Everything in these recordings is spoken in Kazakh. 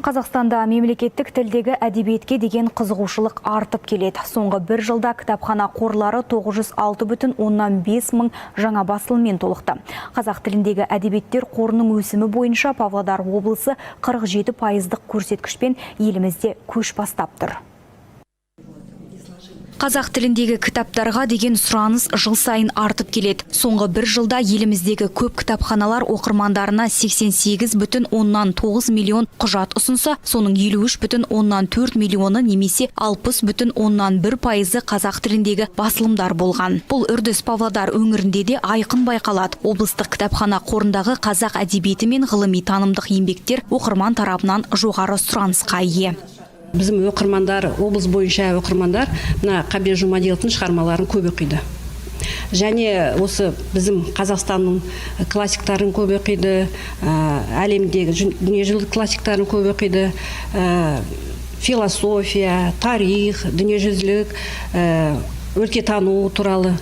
Қазақстанда мемлекеттік тілдегі әдебиетке деген қызығушылық артып келеді. Соңғы бір жылда кітапхана қорлары 906,5 мың жаңа басылыммен толықты. Қазақ тіліндегі әдебиеттер қорының өсімі бойынша Павлодар облысы 47% көрсеткішпен елімізде көш бастап тұр. Қазақ тіліндегі кітаптарға деген сұраныс жыл сайын артып келеді. Соңғы бір жылда еліміздегі көп кітапханалар оқырмандарына 88,9 миллион құжат ұсынса, соның 53,4 миллионы немесе 60,1% қазақ тіліндегі басылымдар болған. Бұл үрдіс Павлодар өңірінде де айқын байқалады. Облыстық кітапхана қорындағы қазақ әдебиеті мен ғылыми танымдық еңбектер оқырман тарапынан жоғары сұранысқа ие. Bizim оқырмандар, облыс бойынша оқырмандар мына Қабен Жұмадиловтың шығармаларын көп оқиды. Және осы bizim Қазақстанның классиктарын көп оқиды, әлемдегі дүниежүзілік классиктарын көп оқиды, философия, тарих, дүниежүзілік, өлкетану туралы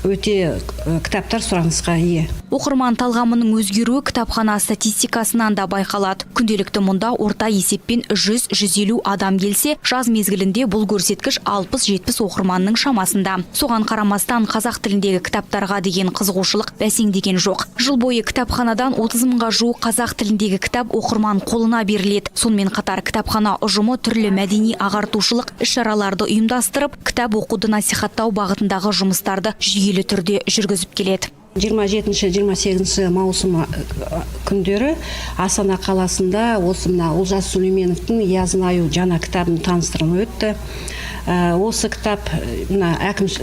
өте кітаптар сұранысқа ие. Оқырман талғамының өзгеруі кітапхана статистикасынан да байқалады. Күнделікті мұнда орта есеппен 100-150 адам келсе, жаз мезгілінде бұл көрсеткіш 60-70 оқырманның шамасында. Соған қарамастан қазақ тіліндегі кітаптарға деген қызығушылық бәсеңдеген жоқ. Жыл бойы кітапханадан 30 мыңға жуық қазақ тіліндегі кітап оқырман қолына беріледі. Сонымен қатар кітапхана ұжымы түрлі мәдени ағартушылық іс-шараларды ұйымдастырып, кітап оқуды насихаттау бағытындағы жұмыстарды жүйелі түрде жүргізіп келеді. 27-28 маусым күндері Астана қаласында осы Олжас Сүлейменовтің «Язын аю» жаңа кітабын таныстырылымы өтті. Осы кітап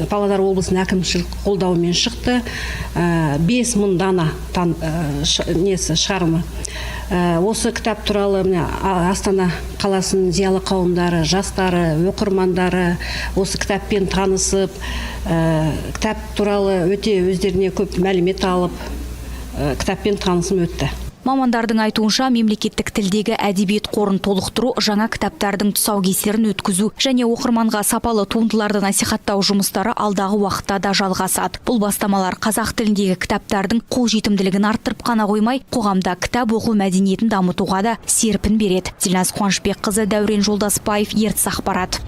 Павлодар облысының әкімшілік қолдауымен шықты. 5000 дана шығарымы. Осы кітап туралы Астана қаласының зиялы қауымдары, жастары, оқырмандары осы кітаппен танысып, кітап туралы өте өздеріне көп мәлімет алып, кітаппен танысым өтті. Мамандардың айтуынша мемлекеттік тілдегі әдебиет қорын толықтыру, жаңа кітаптардың тұсаукесерін өткізу және оқырманға сапалы туындыларды насихаттау жұмыстары алдағы уақытта да жалғасады. Бұл бастамалар қазақ тіліндегі кітаптардың қолжетімділігін арттырып қана қоймай, қоғамда кітап оқу мәдениетін дамытуға да серпін береді. Дильназ Қуанышбекқызы, Дәурен Жолдасбаев, Ертіс ақпарат.